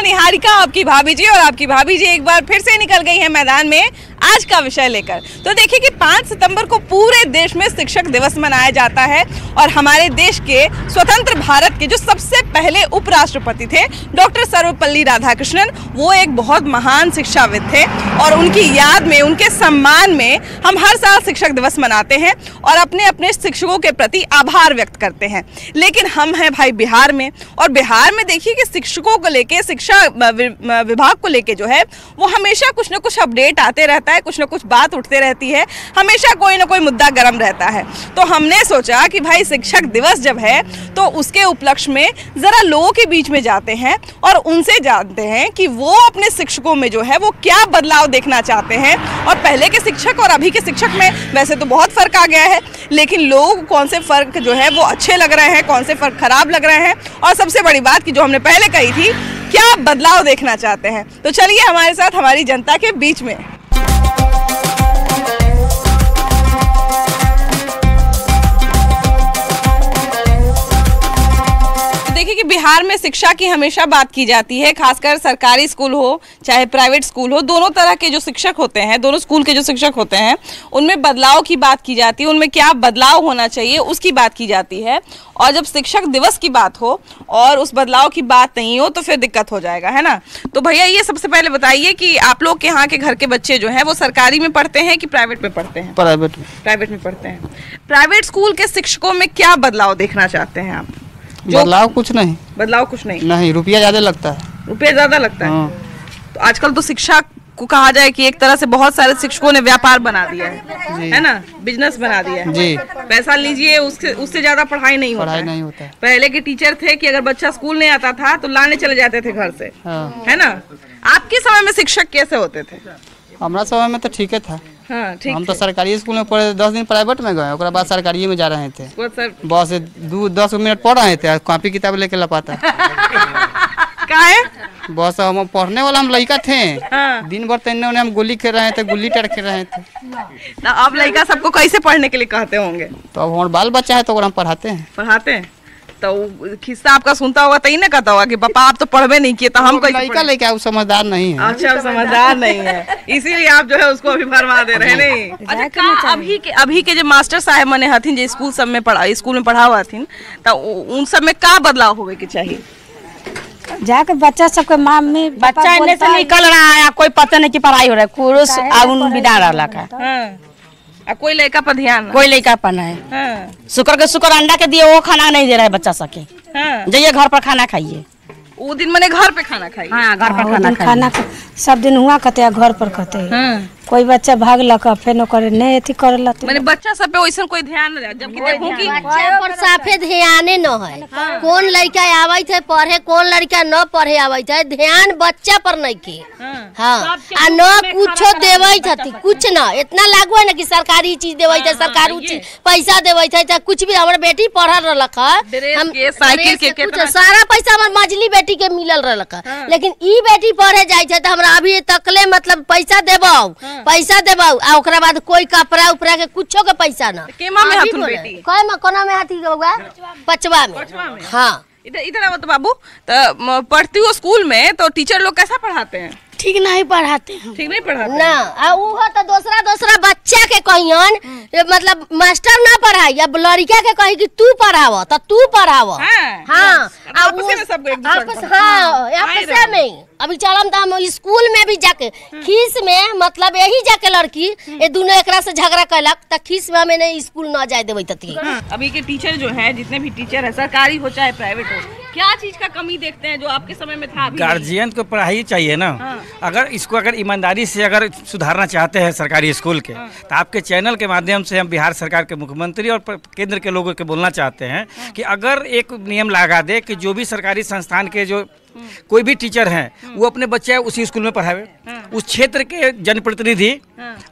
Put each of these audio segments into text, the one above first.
मैं निहारिका, आपकी भाभी जी, और आपकी भाभी जी एक बार फिर से निकल गई है मैदान में आज का विषय लेकर। तो देखिए कि 5 सितंबर को पूरे देश में शिक्षक दिवस मनाया जाता है और हमारे देश के स्वतंत्र भारत के जो सबसे पहले उपराष्ट्रपति थे डॉक्टर सर्वपल्ली राधाकृष्णन, वो एक बहुत महान शिक्षाविद थे और उनकी याद में, उनके सम्मान में हम हर साल शिक्षक दिवस मनाते हैं और अपने अपने शिक्षकों के प्रति आभार व्यक्त करते हैं। लेकिन हम हैं भाई बिहार में, और बिहार में देखिए कि शिक्षकों को लेके, शिक्षा विभाग को लेके जो है वो हमेशा कुछ ना कुछ अपडेट आते रहता है, कुछ ना कुछ बात उठते रहती है, हमेशा कोई ना कोई मुद्दा गर्म रहता है। तो हमने सोचा कि भाई शिक्षक दिवस जब है तो उसके उपलक्ष्य में जरा लोगों के बीच में जाते हैं और उनसे जानते हैं कि वो अपने शिक्षकों में जो है वो क्या बदलाव देखना चाहते हैं। और पहले के शिक्षक और अभी के शिक्षक में वैसे तो बहुत फर्क आ गया है, लेकिन लोगों को कौन से फर्क जो है वो अच्छे लग रहे हैं, कौन से फर्क खराब लग रहे हैं, और सबसे बड़ी बात कि जो हमने पहले कही थी, क्या बदलाव देखना चाहते हैं। तो चलिए हमारे साथ हमारी जनता के बीच में। देखिए कि बिहार में शिक्षा की हमेशा बात की जाती है, खासकर सरकारी स्कूल हो चाहे प्राइवेट स्कूल हो, दोनों तरह के जो शिक्षक होते हैं, दोनों स्कूल के जो शिक्षक होते हैं, उनमें बदलाव की बात की जाती है, उनमें क्या बदलाव होना चाहिए उसकी बात की जाती है। और जब शिक्षक दिवस की बात हो और उस बदलाव की बात नहीं हो तो फिर दिक्कत हो जाएगा, है ना। तो भैया ये सबसे पहले बताइए कि आप लोग के यहाँ के घर के बच्चे जो हैं वो सरकारी में पढ़ते हैं कि प्राइवेट में पढ़ते हैं? प्राइवेट में पढ़ते हैं। प्राइवेट स्कूल के शिक्षकों में क्या बदलाव देखना चाहते हैं आप? बदलाव कुछ नहीं। बदलाव कुछ नहीं? नहीं, रुपया ज्यादा लगता है। रुपया ज्यादा लगता है। तो आजकल तो शिक्षा को कहा जाए कि एक तरह से बहुत सारे शिक्षकों ने व्यापार बना दिया है ना, बिजनेस बना दिया है जी। पैसा लीजिए, उससे ज्यादा पढ़ाई नहीं होता है। पहले के टीचर थे कि अगर बच्चा स्कूल नहीं आता था तो लाने चले जाते थे घर से, है ना। आपके समय में शिक्षक कैसे होते थे? हमारा समय में तो ठीक था। हाँ, ठीक। हम तो सरकारी स्कूल में पढ़े, 10 दिन प्राइवेट में गए, उसके बाद सरकारी में जा रहे थे। बस 10 मिनट पढ़ रहे थे, कॉपी किताब लेके लपाता बस हम पढ़ने वाला हम लड़का थे। हाँ। दिन भर तेने हम गुल्ली खेल रहे थे, गुल्ली टर खेल रहे थे। तो आप लड़का सबको कैसे पढ़ने के लिए कहते होंगे? तो अब हमारे बाल बच्चा है तो हम पढ़ाते हैं। तो किस्सा आपका सुनता होगा तो ही ना कहता होगा कि पापा आप तो पढ़वे नहीं किए, तो हम लड़का लेके आप समझदार नहीं है। अच्छा, समझदार नहीं है, इसीलिए आप जो है उसको अभी भरवा दे रहे नहीं। अच्छा, अभी के जो मास्टर साहब मने हथिन जो स्कूल में पढ़ा हुआ थी, तो उन सब में क्या बदलाव होवे के चाहिए? जाकर बच्चा सबके माँ में बच्चा इन्हें से निकल रहा है, कोई पता नहीं की पढ़ाई हो रहा है, कुरुस आउन बिदा रहा है। कोई लड़का पर ध्यान, कोई लड़का पर नहीं। शुक्र अंडा के दिए वो खाना नहीं दे रहा है बच्चा सबके। जाइए घर पर खाना खाइए। वो दिन मैंने घर पे खाना खाई। हाँ, घर पर खाना सब दिन हुआ कहते घर पर कहते। कोई बच्चा भाग लक फिर नहीं अथी कर मैंने बच्चा सब पे वैसा कोई ध्यान नहीं, जबकि देखूं कि बच्चा पर साफे ध्याने न है। हाँ। कौन लड़का आवे थे पढ़े, कौन लड़का न पढ़े आवे थे, ध्यान बच्चा पर नहीं के। हाँ, आ न कुछो देवे थे, कुछ न इतना लागू है ना कि सरकारी चीज देवे थे, सरकारी चीज पैसा देवे थे, कुछ भी। हमारे बेटी पढ़ रख, हम साइकिल के सारा पैसा हमारे मझली बेटी के मिलल रख, लेकिन ई बेटी पढ़े जाए तो हमरा अभी तकले मतलब पैसा देबो आ ओकरा बाद कोई कपड़ा उपड़ा के कुछो के पैसा ना। केमा में हाथुन बेटी? कोना में हाथी गौगा? पचवा में। हाँ, इधर आओ तो बाबू। तो पढ़ती हो स्कूल में तो टीचर लोग कैसा पढ़ाते हैं? ठीक नहीं पढ़ाते हैं। ठीक नहीं पढ़ाते ना। वो तो दूसरा बच्चा के कहियन मतलब मास्टर ना पढ़ाई, अब लड़का के कही कि तू पढ़ाव तो तू पढ़ाव। हाँ, आपस में अभी चलम तो हम स्कूल में भी जाके खीस में मतलब यही जाके लड़की ये दोनों एकरा से झगड़ा कैलक तो खीस में हमें स्कूल न जाए देवे तती। अभी के टीचर जो है, जितने भी टीचर है, सरकारी हो चाहे प्राइवेट हो, क्या चीज का कमी देखते हैं जो आपके समय में था? गार्जियन को पढ़ाई चाहिए ना। अगर इसको अगर ईमानदारी से अगर सुधारना चाहते हैं सरकारी स्कूल के, तो आपके चैनल के माध्यम से हम बिहार सरकार के मुख्यमंत्री और केंद्र के लोगों के बोलना चाहते हैं कि अगर एक नियम लगा दे कि जो भी सरकारी संस्थान के जो कोई भी टीचर हैं वो अपने बच्चे उसी स्कूल में पढ़ावे। उस क्षेत्र के जनप्रतिनिधि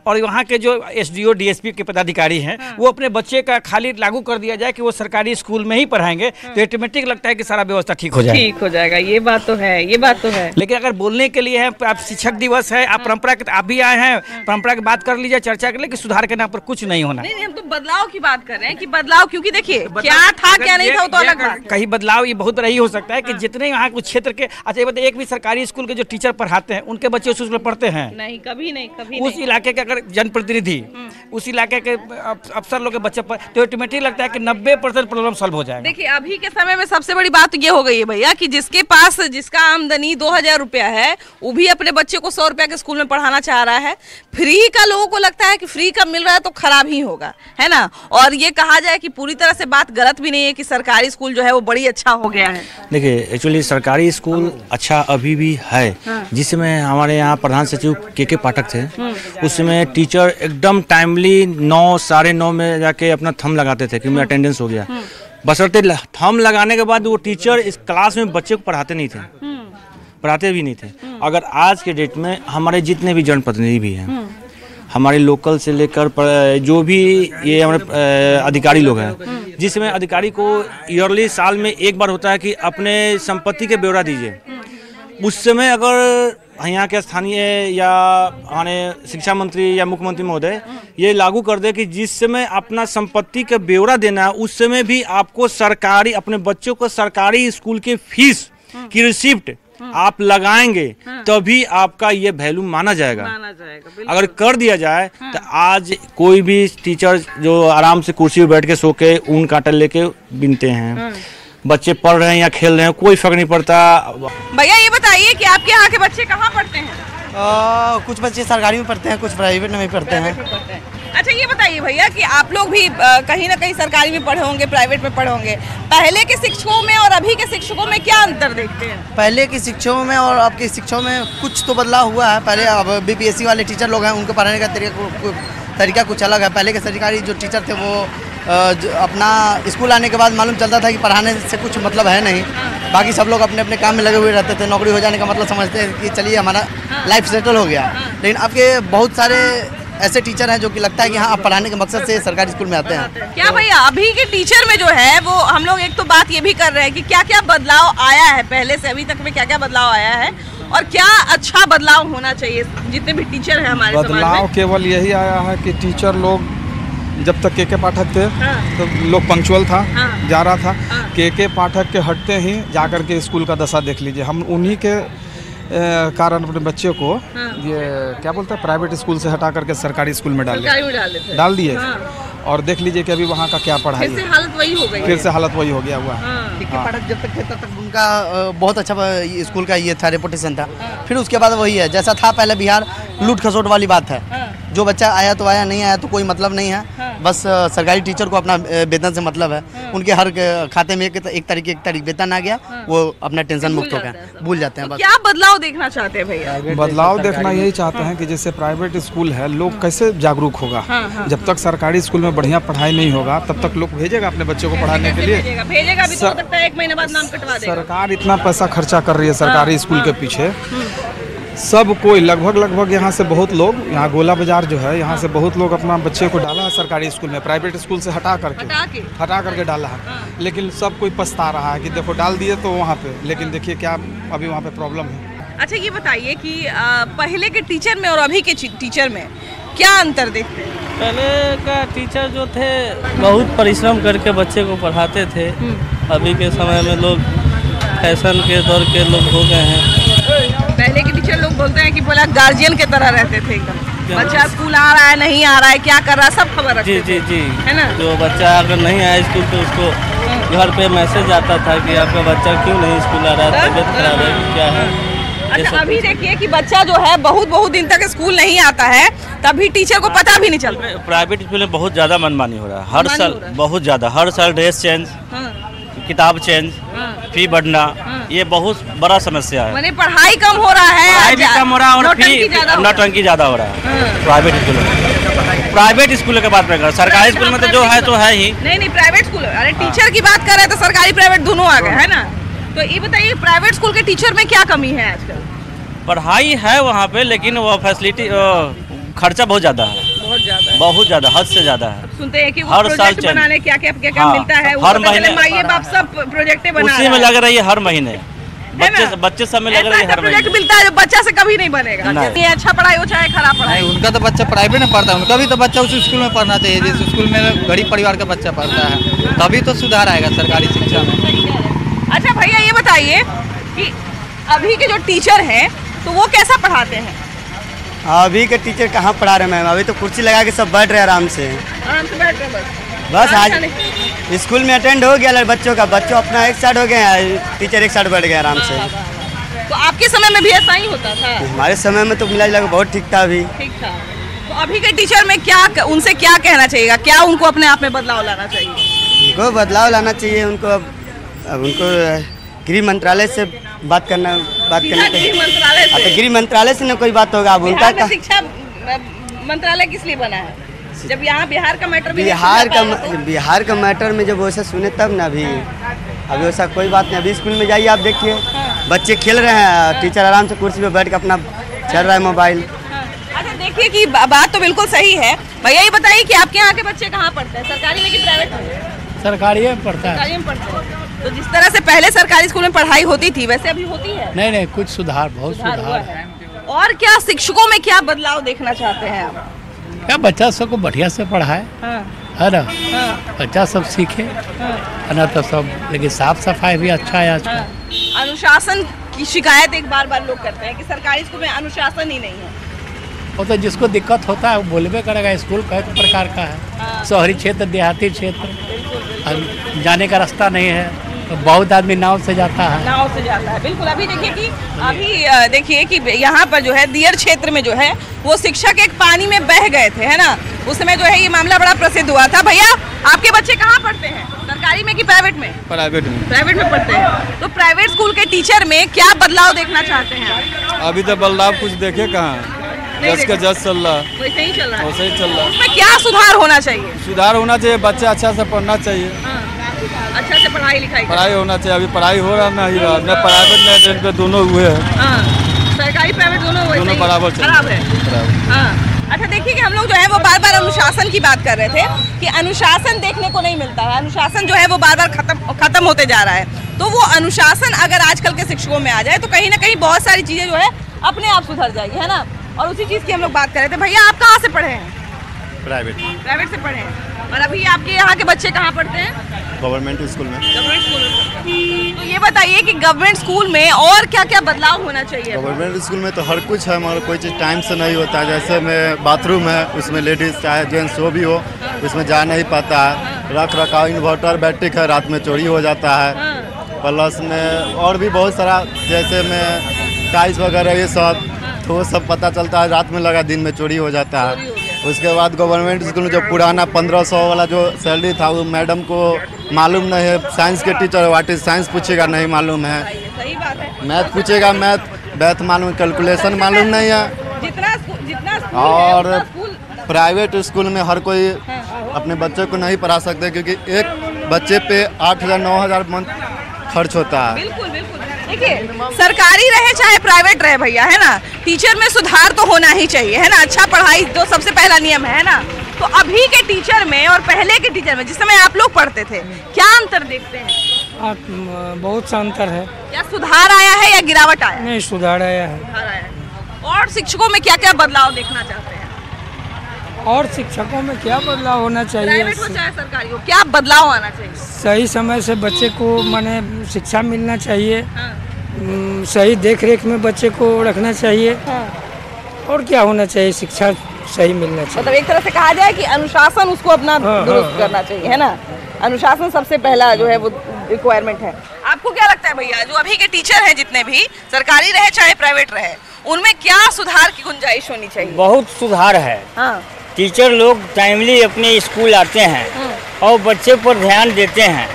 और वहाँ के जो SDO DSP के पदाधिकारी हैं वो अपने बच्चे का खाली लागू कर दिया जाए कि वो सरकारी स्कूल में ही पढ़ाएंगे तो ऑटोमेटिक लगता है कि सारा व्यवस्था ठीक हो जाएगा। ये बात तो है, लेकिन अगर बोलने के लिए है, आप शिक्षक दिवस है, आप परंपरा के आप भी आए हैं, परंपरा की बात कर लीजिए, चर्चा कर लीजिए कि सुधार के नाम पर कुछ नहीं होना। नहीं, हम तो बदलाव की बात कर रहे हैं कि बदलाव, क्योंकि देखिए क्या था क्या नहीं था तो अलग बात। कहीं बदलाव ये बहुत रही हो सकता है कि जितने यहाँ कुछ क्षेत्र के, अच्छा ये बताइए, एक भी सरकारी स्कूल के जो टीचर पढ़ाते हैं उनके बच्चे उस स्कूल में पढ़ते हैं? नहीं, कभी नहीं। उस इलाके के अगर जनप्रतिनिधि उस इलाके के अफसर लोग के बच्चे पर तो ऑटोमेटिक लगता है कि 90% प्रॉब्लम सॉल्व हो जाएगा। देखिए अभी के समय में सबसे बड़ी बात ये हो गई है भैया कि जिसके पास जिसका आमदनी 2000 रुपया है वो भी अपने बच्चे को 100 रुपया के स्कूल में पढ़ाना चाह रहा है। फ्री का लोगों को लगता है कि फ्री का मिल रहा है तो खराब ही होगा, है ना। और ये कहा जाए कि पूरी तरह से बात गलत भी नहीं है कि सरकारी स्कूल जो है वो बड़ी अच्छा हो गया है। देखिए एक्चुअली सरकारी स्कूल अच्छा अभी भी है, जिसमें हमारे यहाँ प्रधान सचिव के पाठक थे, उसमें टीचर एकदम टाइमली 9 साढ़े 9 में जाके अपना थंब लगाते थे कि मेरा अटेंडेंस हो गया। बशर्ते थंब लगाने के बाद वो टीचर इस क्लास में बच्चे को पढ़ाते भी नहीं थे। अगर आज के डेट में हमारे जितने भी जनप्रतिनिधि भी हैं, हमारे लोकल से लेकर जो भी ये हमारे अधिकारी लोग हैं, जिसमें अधिकारी को ईयरली साल में एक बार होता है कि अपने संपत्ति के ब्यौरा दीजिए, उस समय अगर यहाँ के स्थानीय या हमारे शिक्षा मंत्री या मुख्यमंत्री महोदय ये लागू कर दे कि जिस समय अपना संपत्ति का ब्यौरा देना है उस समय भी आपको सरकारी, अपने बच्चों को सरकारी स्कूल के फीस की रिसिप्ट आप लगाएंगे तभी आपका ये वैल्यू माना जाएगा। अगर कर दिया जाए तो आज कोई भी टीचर जो आराम से कुर्सी पर बैठ के सो के ऊन काटल लेके बिनते हैं, बच्चे पढ़ रहे हैं या खेल रहे हैं कोई फर्क नहीं पड़ता। भैया ये बताइए कि आपके यहाँ के बच्चे कहाँ पढ़ते हैं? कुछ बच्चे सरकारी में पढ़ते हैं, कुछ प्राइवेट में भी पढ़ते हैं। अच्छा ये बताइए भैया कि आप लोग भी कहीं ना कहीं सरकारी में पढ़े होंगे, प्राइवेट में पढ़े होंगे, पहले के शिक्षकों में और अभी के शिक्षकों में क्या अंतर देखते हैं? पहले के शिक्षकों में और अब के शिक्षकों में कुछ तो बदलाव हुआ है। पहले अब BPSC वाले टीचर लोग हैं, उनको पढ़ाने का तरीका कुछ अलग है। पहले के सरकारी जो टीचर थे वो अपना स्कूल आने के बाद मालूम चलता था कि पढ़ाने से कुछ मतलब है नहीं, बाकी सब लोग अपने अपने काम में लगे हुए रहते थे। नौकरी हो जाने का मतलब समझते हैं कि चलिए हमारा लाइफ सेटल हो गया। लेकिन अब के बहुत सारे ऐसे टीचर हैं जो कि लगता है कि हाँ आप पढ़ाने के मकसद से सरकारी स्कूल में आते हैं। क्या भैया अभी के टीचर में जो है वो हम लोग एक तो बात ये भी कर रहे हैं कि क्या क्या बदलाव आया है, पहले से अभी तक में क्या क्या बदलाव आया है और क्या अच्छा बदलाव होना चाहिए जितने भी टीचर हैं हमारे समाज में? बदलाव केवल यही आया है कि टीचर लोग जब तक के पाठक थे तो लोग पंक्चुअल था, जा रहा था। के पाठक के हटते ही जाकर के स्कूल का दशा देख लीजिए। हम उन्हीं के कारण अपने बच्चे को ये क्या बोलते हैं प्राइवेट स्कूल से हटा करके सरकारी स्कूल में डाल दिए। और देख लीजिए कि अभी वहाँ का क्या पढ़ाई है, फिर से हालत वही हो गई, फिर से हालत वही हो गया हुआ है। पाठक जब तक थे तब तक उनका बहुत अच्छा स्कूल का ये था, रेपुटेशन था। फिर उसके बाद वही है जैसा था पहले। बिहार लूट खसोट वाली बात है, जो बच्चा आया तो आया, नहीं आया तो कोई मतलब नहीं है। बस सरकारी टीचर को अपना वेतन से मतलब है। उनके हर खाते में एक तारीख वेतन आ गया, वो अपना टेंशन मुक्त हो गया, भूल जाते हैं। क्या बदलाव देखना चाहते हैं भैया? बदलाव देखना यही चाहते हैं कि जैसे प्राइवेट स्कूल है, लोग कैसे जागरूक होगा। जब तक सरकारी स्कूल में बढ़िया पढ़ाई नहीं होगा तब तक लोग भेजेगा अपने बच्चों को पढ़ाने के लिए। भेजेगा भी तो हो सकता है 1 महीने बाद नाम कटवा देगा। सरकार इतना पैसा खर्चा कर रही है सरकारी स्कूल के पीछे। सब कोई लगभग यहाँ से बहुत लोग, यहाँ गोला बाजार जो है, यहाँ से बहुत लोग अपना बच्चे को डाला है सरकारी स्कूल में, प्राइवेट स्कूल से हटा करके डाला है। लेकिन सब कोई पछता रहा है कि देखो डाल दिए तो वहाँ पे, लेकिन देखिए क्या अभी वहाँ पे प्रॉब्लम है। अच्छा ये बताइए कि पहले के टीचर में और अभी के टीचर में क्या अंतर देखते हैं? पहले का टीचर जो थे बहुत परिश्रम करके बच्चे को पढ़ाते थे। अभी के समय में लोग फैशन के दौर के लोग हो गए हैं। पहले के टीचर लोग बोलते हैं कि बोला गार्जियन के तरह रहते थे एकदम, बच्चा स्कूल आ रहा है नहीं आ रहा है क्या कर रहा है सब खबर रखते थे। जी है ना। जो बच्चा अगर नहीं आया स्कूल तो उसको घर पे मैसेज आता था कि आपका बच्चा क्यों नहीं स्कूल आ रहा है, तबीयत खराब है क्या है। अच्छा अभी देखिए कि बच्चा जो है बहुत दिन तक स्कूल नहीं आता है, तभी टीचर को पता भी नहीं चलता। प्राइवेट स्कूल में बहुत ज्यादा मनमानी हो रहा है हर साल, बहुत ज्यादा। हर साल ड्रेस चेंज, किताब चेंज, फी बढ़ना, ये बहुत बड़ा समस्या है। माने पढ़ाई कम हो रहा है, पढ़ाई भी कम हो रहा है और फी नौटंकी ज्यादा हो रहा है प्राइवेट स्कूलों में। प्राइवेट स्कूलों के बात में कर, सरकारी स्कूल में तो जो है तो है ही। नहीं प्राइवेट स्कूल, अरे टीचर की बात कर रहे हैं तो सरकारी प्राइवेट दोनों आ गए है ना। तो ये बताइए प्राइवेट स्कूल के टीचर में क्या कमी है आजकल? पढ़ाई है वहाँ पे, लेकिन वो फैसिलिटी खर्चा बहुत ज़्यादा है, बहुत ज़्यादा, हद से ज़्यादा है। सुनते हैं कि वो हर साल प्रोजेक्ट बनाने क्या मिलता है, हर महीने माई बाप सब प्रोजेक्ट बना उसी में लग रही है, हर महीने बच्चे सब में लग रही है, हर प्रोजेक्ट महीने मिलता है जो बच्चा से कभी नहीं बनेगा। ये अच्छा पढ़ाई हो चाहे खराब पढ़ाई, उनका तो बच्चा प्राइवेट में पढ़ता है, उनका भी तो बच्चा उस स्कूल में पढ़ना चाहिए जिस स्कूल में गरीब परिवार का बच्चा पढ़ता है, तभी तो सुधार आएगा सरकारी शिक्षा में। अच्छा भैया ये बताइए कि अभी के जो टीचर हैं तो वो कैसा पढ़ाते हैं? अभी के टीचर कहाँ पढ़ा रहे मैम, अभी तो कुर्सी लगा के सब बैठ रहे आराम से बैठ रहे बस। आज स्कूल में अटेंड हो गया बच्चों का, बच्चों अपना एक साइड हो गए, टीचर एक साइड बैठ गए आराम से। तो आपके समय में भी ऐसा ही होता था? हमारे समय में तो मिला जुला बहुत ठीक था अभी। ठीक था। तो अभी के टीचर में क्या, उनसे क्या कहना चाहिए, क्या उनको अपने आप में बदलाव लाना चाहिए? उनको बदलाव लाना चाहिए, उनको गृह मंत्रालय से बात करना चाहिए। गृह मंत्रालय से न कोई बात होगा। अब उनका शिक्षा मंत्रालय किस लिए बना है? जब यहाँ बिहार का मैटर बिहार का मैटर में जब वैसा सुने तब ना, अभी वैसा कोई बात नहीं। अभी स्कूल में जाइए आप देखिए, बच्चे खेल रहे हैं, टीचर आराम से कुर्सी पे बैठ के अपना चल रहा है मोबाइल। अच्छा देखिए कि बात तो बिल्कुल सही है। भैया ये बताइए कि आपके यहाँ के बच्चे कहाँ पढ़ते हैं, सरकारी में कि प्राइवेट में? सरकारी में पढ़ता है। सरकारी में पढ़ते हैं। तो जिस तरह से पहले सरकारी स्कूल में पढ़ाई होती थी वैसे अभी होती है? नहीं, कुछ सुधार, बहुत सुधार है। और क्या शिक्षकों में क्या बदलाव देखना चाहते हैं आप? क्या बच्चा सबको बढ़िया से पढ़ाए, है ना, बच्चा सब सीखे, है ना, तो सब, लेकिन साफ सफाई भी अच्छा है आजकल। अनुशासन की शिकायत एक बार लोग करते हैं कि सरकारी स्कूल में अनुशासन ही नहीं है। वो तो जिसको दिक्कत होता है वो बोलबे करेगा। स्कूल कई प्रकार का है, शहरी क्षेत्र, देहाती क्षेत्र, जाने का रास्ता नहीं है, तो बहुत आदमी नाव से जाता है। बिल्कुल। अभी देखिए कि यहाँ पर जो है दियर क्षेत्र में जो है वो शिक्षक एक पानी में बह गए थे, है ना, उस समय जो है ये मामला बड़ा प्रसिद्ध हुआ था। भैया आपके बच्चे कहाँ पढ़ते हैं, सरकारी में कि प्राइवेट में? प्राइवेट में पढ़ते हैं। तो प्राइवेट स्कूल के टीचर में क्या बदलाव देखना चाहते हैं? अभी तो बदलाव कुछ देखे कहाँ, जस का जस चल रहा, वैसे ही चल रहा है। वैसे ही चल रहा। उसमें क्या सुधार होना चाहिए? सुधार होना चाहिए, बच्चे अच्छा से पढ़ना चाहिए, अच्छा से पढ़ाई होना चाहिए। अभी पढ़ाई हो रहा नहीं रहा, न प्राइवेट न रेंट पे दोनों हुए हैं, सरकारी प्राइवेट दोनों बराबर खराब है। अच्छा देखिए कि हम लोग जो है वो बार बार अनुशासन की बात कर रहे थे कि अनुशासन देखने को नहीं मिलता है, अनुशासन जो है वो बार बार खत्म होते जा रहा है। तो वो अनुशासन अगर आजकल के शिक्षकों में आ जाए तो कहीं ना कहीं बहुत सारी चीजें जो है अपने आप सुधर जाएगी, है ना। और उसी चीज की हम लोग बात कर रहे थे। भैया आप कहाँ से पढ़े हैं? प्राइवेट से पढ़े हैं। और अभी आपके यहाँ के बच्चे कहाँ पढ़ते हैं? गवर्नमेंट स्कूल में। तो ये बताइए कि गवर्नमेंट स्कूल में और क्या क्या बदलाव होना चाहिए? गवर्नमेंट स्कूल में तो हर कुछ है, मगर कोई चीज़ टाइम से नहीं होता है। जैसे में बाथरूम है, उसमें लेडीज चाहे जेंट्स जो भी हो उसमें जा नहीं पाता है। रख रखाव, इन्वर्टर बैटरी है, रात में चोरी हो जाता है। प्लस में और भी बहुत सारा, जैसे में टाइल्स वगैरह ये सब, तो वो सब पता चलता है रात में लगा, दिन में चोरी हो जाता है। उसके बाद गवर्नमेंट स्कूल में जो पुराना 1500 वाला जो सैलरी था वो मैडम को मालूम नहीं है। साइंस के टीचर व्हाट इज साइंस पूछेगा, नहीं मालूम है। मैथ पूछेगा, मैथ मालूम, कैलकुलेशन मालूम नहीं है। जितना और प्राइवेट स्कूल में हर कोई अपने बच्चे को नहीं पढ़ा सकते, क्योंकि एक बच्चे पे 8000 9000 मंथ खर्च होता है। बिल्कुल। देखिए सरकारी रहे चाहे प्राइवेट रहे भैया, है ना, टीचर में सुधार तो होना ही चाहिए, है ना। अच्छा पढ़ाई तो सबसे पहला नियम है ना। तो अभी के टीचर में और पहले के टीचर में, जिस समय आप लोग पढ़ते थे, क्या अंतर देखते हैं? बहुत सा अंतर है। क्या सुधार आया है या गिरावट आया? नहीं, सुधार आया है। और शिक्षकों में क्या क्या बदलाव देखना चाहते हैं? और शिक्षकों में क्या बदलाव होना चाहिए? प्राइवेट हो चाहे सरकारी हो, क्या बदलाव आना चाहिए? सही समय से बच्चे को माने शिक्षा मिलना चाहिए। सही देख रेख में बच्चे को रखना चाहिए। और क्या होना चाहिए, शिक्षा सही मिलना चाहिए। मतलब एक तरह से कहा जाए कि अनुशासन उसको अपना दुरुस्त करना चाहिए, है ना। अनुशासन सबसे पहला जो है वो रिक्वायरमेंट है। आपको क्या लगता है भैया, जो अभी के टीचर हैं जितने भी, सरकारी रहे चाहे प्राइवेट रहे, उनमें क्या सुधार की गुंजाइश होनी चाहिए? बहुत सुधार है। टीचर लोग टाइमली अपने स्कूल आते हैं और बच्चे पर ध्यान देते हैं।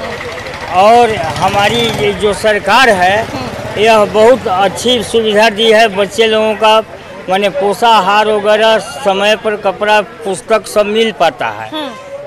और हमारी ये जो सरकार है यह बहुत अच्छी सुविधा दी है। बच्चे लोगों का माने पोषाहार वगैरह, समय पर कपड़ा पुस्तक सब मिल पाता है।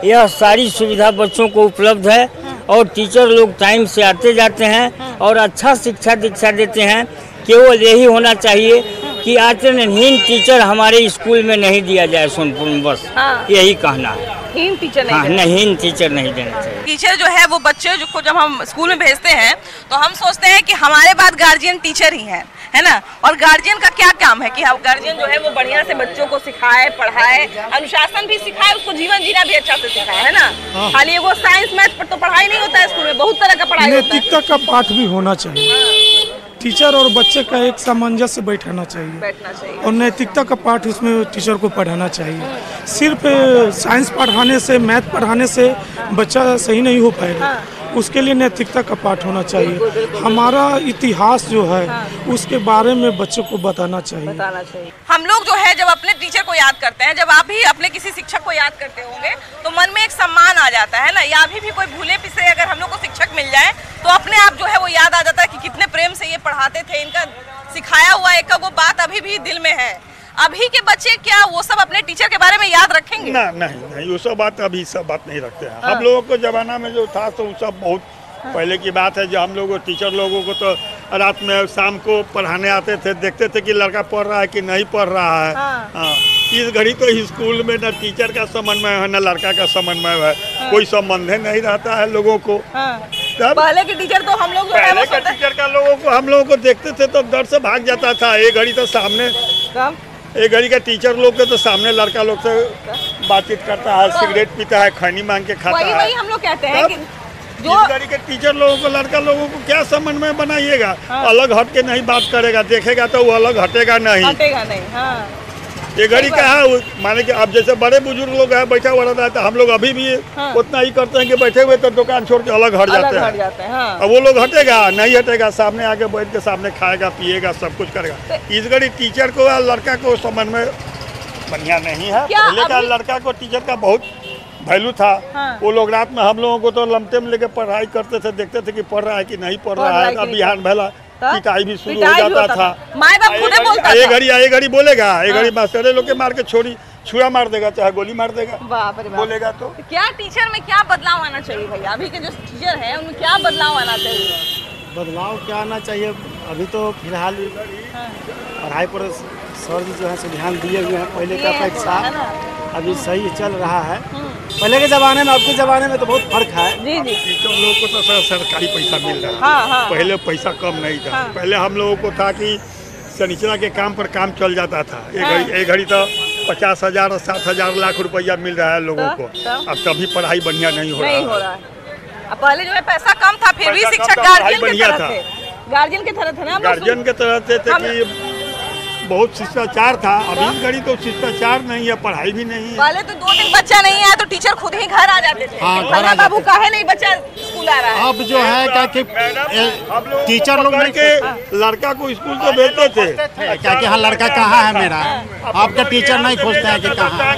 यह सारी सुविधा बच्चों को उपलब्ध है। और टीचर लोग टाइम से आते जाते हैं और अच्छा शिक्षा दीक्षा देते हैं केवल यही होना चाहिए कि आचरणहीन टीचर हमारे स्कूल में नहीं दिया जाए सोनपुर में, बस यही कहना है। हीन टीचर नहीं, हीन टीचर नहीं देना चाहिए। टीचर जो है वो बच्चे को जब हम स्कूल में भेजते हैं तो हम सोचते हैं कि हमारे बाद गार्जियन टीचर ही है ना। और गार्जियन का क्या काम है कि गार्जियन जो है वो बढ़िया से बच्चों को सिखाए, पढ़ाए, अनुशासन भी सिखाए, उसको जीवन जीना भी अच्छा से सिखाए, है ना। खाली वो साइंस मैथ पर तो पढ़ाई नहीं होता है, स्कूल में बहुत तरह का पढ़ाई होता है। नैतिकता का पाठ भी होना चाहिए, टीचर और बच्चे का एक सामंजस्य बैठना चाहिए और नैतिकता का पाठ उसमें टीचर को पढ़ाना चाहिए। सिर्फ साइंस पढ़ाने से, मैथ पढ़ाने से बच्चा सही नहीं हो पाएगा, उसके लिए नैतिकता का पाठ होना चाहिए। हमारा इतिहास जो है उसके बारे में बच्चों को बताना चाहिए। हम लोग जो है जब अपने टीचर को याद करते हैं, जब आप भी अपने किसी शिक्षक को याद करते होंगे तो मन में एक सम्मान आ जाता है ना। या अभी भी कोई भूले पिछले अगर हम लोग को शिक्षक मिल जाए तो अपने आप जो है वो याद आ जाता है कि कितने प्रेम से ये पढ़ाते थे, इनका सिखाया हुआ एक वो बात अभी भी दिल में है। अभी के बच्चे क्या वो सब अपने टीचर के बारे में याद रखेंगे? नहीं, वो सब बात अभी सब बात नहीं रखते हैं। हम लोगों को जमाना में जो था तो वो सब बहुत पहले की बात है। जो हम लोगों टीचर लोगों को तो रात में शाम को पढ़ाने आते थे, देखते थे कि लड़का पढ़ रहा है कि नहीं पढ़ रहा है। हाँ। इस घड़ी तो स्कूल में न टीचर का समन्वय है न लड़का का समन्वय है। कोई संबंध नहीं रहता है लोगों को। पहले के टीचर तो हम लोग पहले के टीचर का हम लोगों को देखते थे तो डर से भाग जाता था। एक घड़ी तो सामने एक घड़ी का टीचर लोग के तो सामने लड़का लोग से बातचीत करता है, सिगरेट पीता है, खैनी मांग के खाता है। वही हम लोग कहते हैं कि जो इस घड़ी के टीचर लोगों को लड़का लोगों को क्या समन्वय बनाइएगा। अलग हट के नहीं बात करेगा, देखेगा तो वो अलग हटेगा नहीं। ये घड़ी का है माने कि अब जैसे बड़े बुजुर्ग लोग हैं बैठा हुआ रहता है तो हम लोग अभी भी उतना ही करते हैं कि बैठे हुए तो दुकान छोड़ के अलग हट जाते हैं। अब वो लोग हटेगा नहीं हटेगा, सामने आके बैठ के सामने खाएगा पिएगा सब कुछ करेगा। इस घड़ी टीचर को या लड़का को समन्वय बढ़िया नहीं है। पहले का लड़का को टीचर का बहुत वैल्यू था। वो लोग रात में हम लोगों को तो लमटे में लेके पढ़ाई करते थे, देखते थे कि पढ़ रहा है कि नहीं पढ़ रहा है। अब बिहान भला पिटाई भी शुरू हो जाता था। माँ बाप खुद बोलता था। ये घड़ी बोलेगा, ये घड़ी मास्टर लोग के मार के छुरा मार देगा, चाहे गोली मार देगा। बाप रे बाप। बोलेगा तो क्या टीचर में क्या बदलाव आना चाहिए भैया? अभी के जो टीचर है उनमें क्या बदलाव आना चाहिए? बदलाव क्या आना चाहिए? अभी तो फिलहाल पढ़ाई पर सर जी जो है सो ध्यान दिए हुए हैं पहले का अपेक्षा। अभी सही चल रहा है। पहले के ज़माने में अब के ज़माने में तो बहुत फर्क है। टीचर लोगों को तो सरकारी पैसा मिल रहा है। पहले पैसा कम नहीं था। पहले हम लोगों को था कि शनिचरा के काम पर काम चल जाता था। एक घड़ी तो 50,000 और 7,000 लाख रुपया मिल रहा है लोगों को। अब तभी पढ़ाई बढ़िया नहीं हो रहा है। पहले जो है पैसा कम था फिर भी शिक्षक गार्जियन की तरह थे। गार्जियन की तरह थे ना, गार्जियन की तरह थे कि बहुत शिष्टाचार था। अभी घड़ी तो शिष्टाचार नहीं है, पढ़ाई भी नहीं है। पहले तो 2 दिन बच्चा नहीं आया तो टीचर खुद ही घर आ जाते थे। हाँ, बाबू काहे नहीं बच्चा स्कूल आ रहा है। अब जो है क्या कि टीचर लोग के लड़का को स्कूल तो भेजते थे क्या कि हाँ लड़का कहाँ है मेरा। आपका टीचर नहीं खोजते हैं कि कहाँ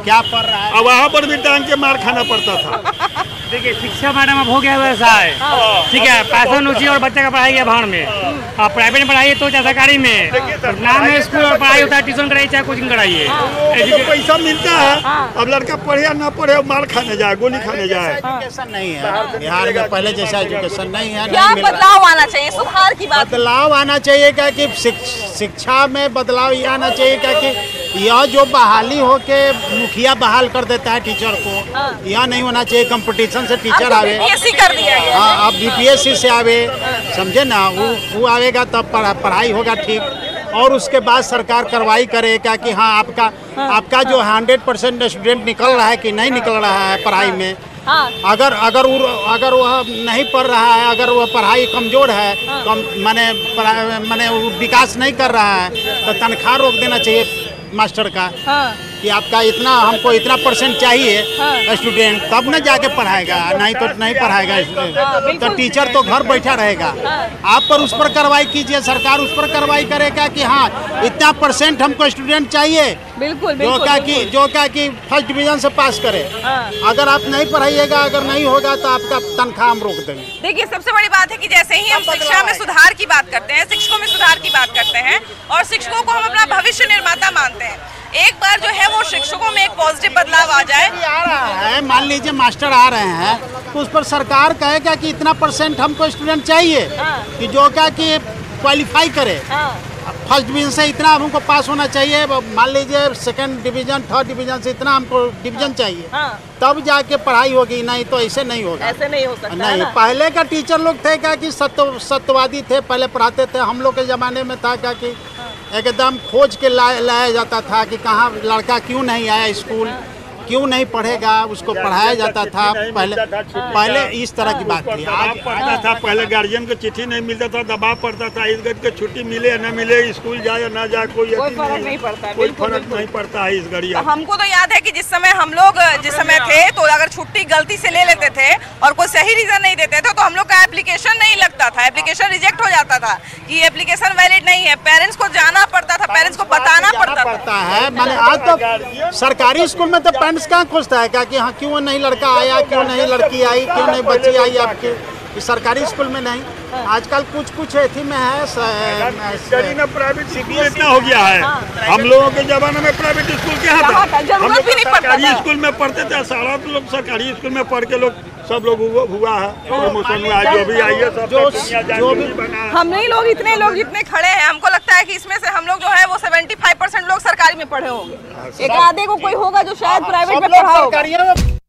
क्या पढ़ रहा है। अब वहाँ पर भी टांग के मार खाना पड़ता था। देखिए शिक्षा मैडम अब हो गया वैसा है, ठीक है। पैसा नोची और बच्चे का पढ़ाई है भाड़ में। आप प्राइवेट में पढ़ाइए तो चाहे सरकारी में, नाम है स्कूल और पढ़ाई होता है, ट्यूशन कराइए चाहे कोचिंग कराइए। तो पैसा मिलता है। अब लड़का पढ़े या ना पढ़े मार खाने जाए, गोली खाने जाए। एजुकेशन नहीं है बिहार में, पहले जैसा एजुकेशन नहीं है। क्या बदलाव आना चाहिए? सुधार की बात। बदलाव आना चाहिए क्या कि शिक्षा में बदलाव ये आना चाहिए क्या कि यह जो बहाली हो के मुखिया बहाल कर देता है टीचर को, यह नहीं होना चाहिए। कंपटीशन से टीचर आवे। हाँ, अब BPSC से आवे, समझे ना। वो आवेगा तब पढ़ाई होगा ठीक। और उसके बाद सरकार कार्रवाई करे क्या कि हाँ आपका जो 100% स्टूडेंट निकल रहा है कि नहीं निकल रहा है पढ़ाई में। अगर वह नहीं पढ़ रहा है, अगर वह पढ़ाई कमजोर है, माने विकास नहीं कर रहा है तो तनख्वाह रोक देना चाहिए मास्टर का। कि आपका इतना हमको इतना % चाहिए स्टूडेंट, तब न जाके पढ़ाएगा, नहीं तो नहीं पढ़ाएगा स्टूडेंट। तो टीचर तो घर बैठा रहेगा। आप पर उस पर कार्रवाई कीजिए, सरकार उस पर कार्रवाई करेगा कि हाँ इतना % हमको स्टूडेंट चाहिए। बिल्कुल जो क्या कि फर्स्ट डिवीजन से पास करे। अगर आप नहीं पढ़ाइएगा, अगर नहीं होगा तो आपका तनख्वाह हम रोक देंगे। देखिए सबसे बड़ी बात है कि जैसे ही हम शिक्षा में सुधार की बात करते हैं, शिक्षकों में सुधार की बात करते हैं और शिक्षकों को हम अपना भविष्य निर्माता मानते हैं, एक बार जो है वो शिक्षकों में एक पॉजिटिव बदलाव आ जाए। आ रहा है, मान लीजिए मास्टर आ रहे हैं तो उस पर सरकार कहेगा कि इतना % हमको स्टूडेंट चाहिए कि जो क्या कि क्वालिफाई करे। फर्स्ट डिवीजन से इतना हमको पास होना चाहिए, मान लीजिए सेकंड डिवीजन थर्ड डिवीजन से इतना हमको डिवीजन चाहिए, तब जाके पढ़ाई होगी, नहीं तो ऐसे नहीं होगा। ऐसे नहीं हो सकता। नहीं, पहले का टीचर लोग थे क्या कि सत्यवादी थे, पहले पढ़ाते थे। हम लोग के ज़माने में था क्या कि एकदम खोज के लाया जाता था कि कहाँ लड़का क्यों नहीं आया स्कूल, क्यों नहीं पढ़ेगा, उसको पढ़ाया जाता था। पहले इस तरह की बात थी। आज पढ़ता था, पहले गार्जियन को चिट्ठी नहीं मिलता था, दबाव पड़ता था, इस घड़ी को छुट्टी मिले या न मिले, स्कूल जाए या ना जाए, कोई फर्क नहीं पड़ता, कोई फर्क नहीं पड़ता है इस घड़ी। हमको तो याद है कि जिस समय हम लोग जिस समय थे तो अगर छुट्टी गलती से ले लेते थे और कोई सही रीजन नहीं देते थे तो हम लोग का एप्लीकेशन नहीं लगता था, एप्लीकेशन रिजेक्ट हो जाता था कि एप्लीकेशन वैलिड नहीं है। पेरेंट्स को जाना पड़ता था, पेरेंट्स को बताना पड़ता है। मैंने आज तो सरकारी स्कूल में तो पेरेंट्स कहाँ खोजता है क्या कि हाँ क्यों नहीं लड़का आया, क्यों नहीं लड़की आई, क्यों नहीं बच्ची आई आपके सरकारी स्कूल में नहीं। आजकल कुछ एथी में है प्राइवेट स्कूल इतना हो गया है। हम लोगों के जमाने में प्राइवेट स्कूल क्या था, हम लोग सरकारी स्कूल में पढ़ते थे। सारा लोग सरकारी स्कूल में पढ़ के लोग सब लोग हुआ है, प्रमोशन हुआ है, जो भी आई है सब जो भी बना। हम नहीं लोग इतने जितने खड़े हैं, हमको लगता है कि इसमें से हम लोग जो है वो 75% लोग सरकारी में पढ़े होंगे, एक आधे को कोई होगा जो शायद प्राइवेट में पढ़ा होगा।